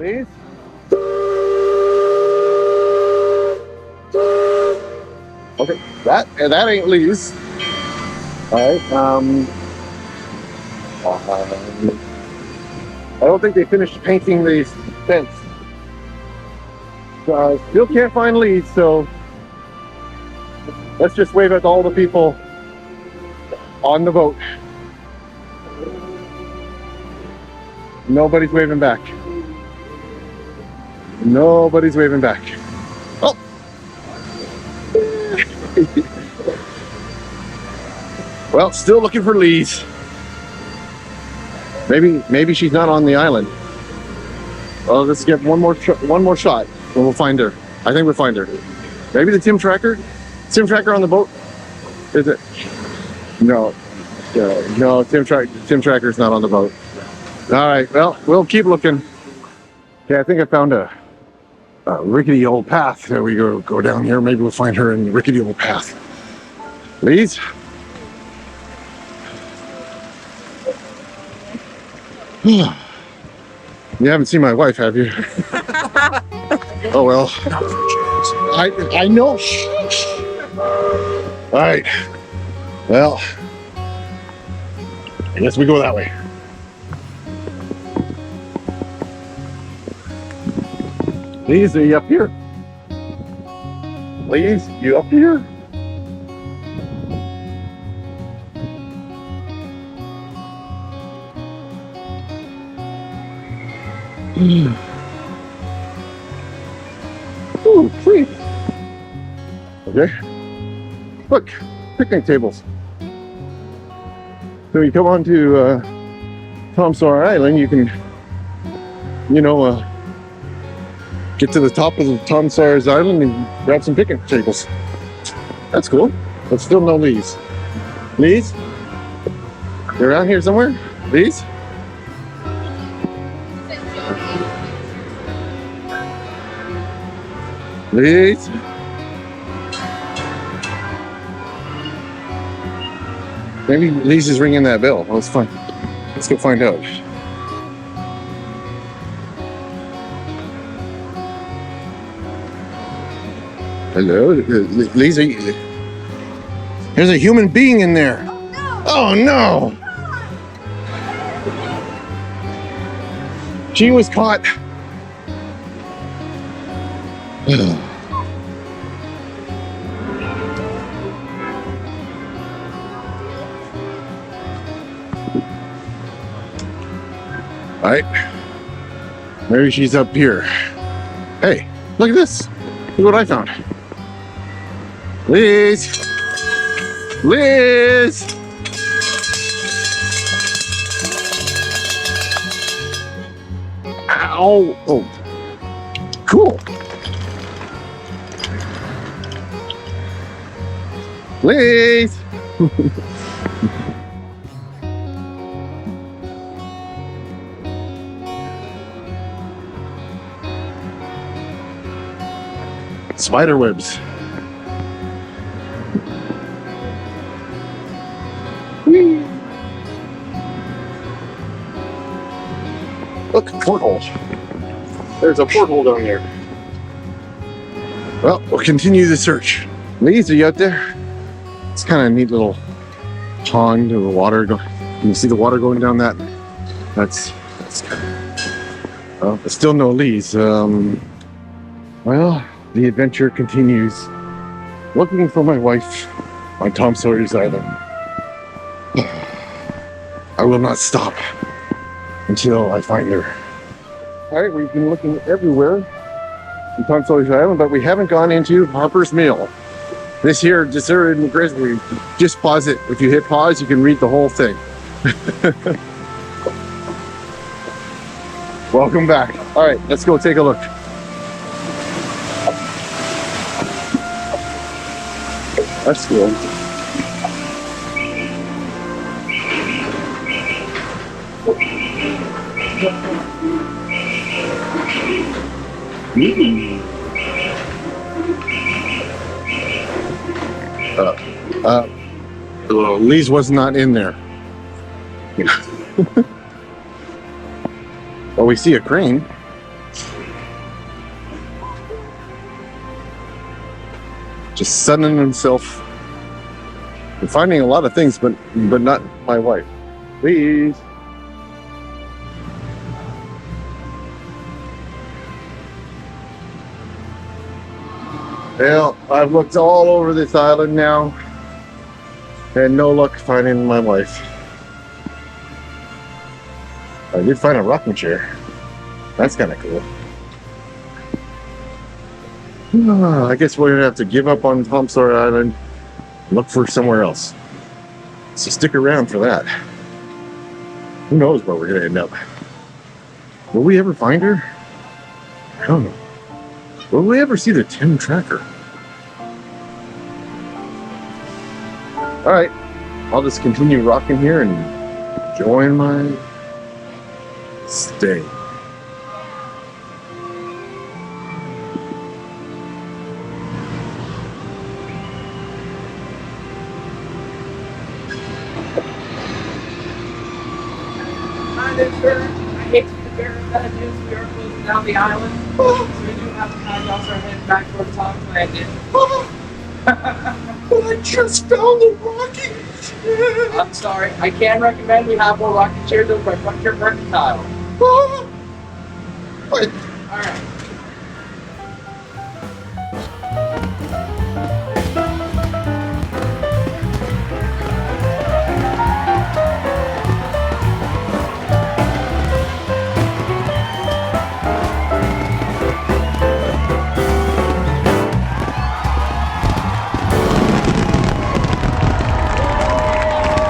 Please. Okay, that ain't Lee's. All right. I don't think they finished painting the fence. Still can't find Lee's, so let's just wave at all the people on the boat. Nobody's waving back. Nobody's waving back. Oh! Well, still looking for Lee's. Maybe she's not on the island. Well, let's get one more shot, and we'll find her. I think we'll find her. Maybe the Tim Tracker on the boat. Is it? No, no. Tim Tracker's not on the boat. All right. Well, we'll keep looking. Okay, I think I found a rickety old path. There we go down here. Maybe we'll find her in the rickety old path. Please. You haven't seen my wife, have you? Oh well. I know. All right. Well, I guess we go that way. Please, are you up here? Please, you up here? Ooh, sweet. Okay. Look, picnic tables. So you come on to Tom Sawyer Island, you can, get to the top of the Tom Sawyer's Island and grab some picnic tables. That's cool. But still no Lee's. Lee's? They're around here somewhere? Lee's? Lee's? Maybe Lee's is ringing that bell. Well, let's go find out. Hello, Lee's. There's a human being in there. Oh no! She was caught. All right, maybe she's up here. Hey, look at this. Look what I found. Liz! Liz! Ow! Oh, cool. Liz! Spider webs. Whee. Look, porthole. There's a porthole down there. Well, we'll continue the search. Lee's, are you out there? It's kind of a neat little pond of the water. You can see the water going down that. That's kind of. Well, there's still no Lee's. Well, the adventure continues. Looking for my wife on Tom Sawyer's Island. I will not stop until I find her. All right, we've been looking everywhere on Tom Sawyer's Island, but we haven't gone into Harper's Mill. This here, Deserted and Grizzly, just pause it. If you hit pause, you can read the whole thing. Welcome back. All right, let's go take a look. That's cool. Lee's was not in there. Well, we see a crane. Just sunning himself. I'm finding a lot of things, but not my wife. Please. Well, I've looked all over this island now, and no luck finding my wife. I did find a rocking chair. That's kind of cool. I guess we're gonna have to give up on Tom Sawyer Island and look for somewhere else. So stick around for that. Who knows where we're gonna end up? Will we ever find her? I don't know. Will we ever see the Tim tracker? Alright, I'll just continue rocking here and enjoying my stay. Hi there, sir. I hate to be bearing bad news. We are closing down the island. So we do have to kind of also head back towards Tom's Landing. But I just found the rocking chair. I'm sorry. I can recommend we have more rocking chairs over by Frontier Mercantile. What? Alright.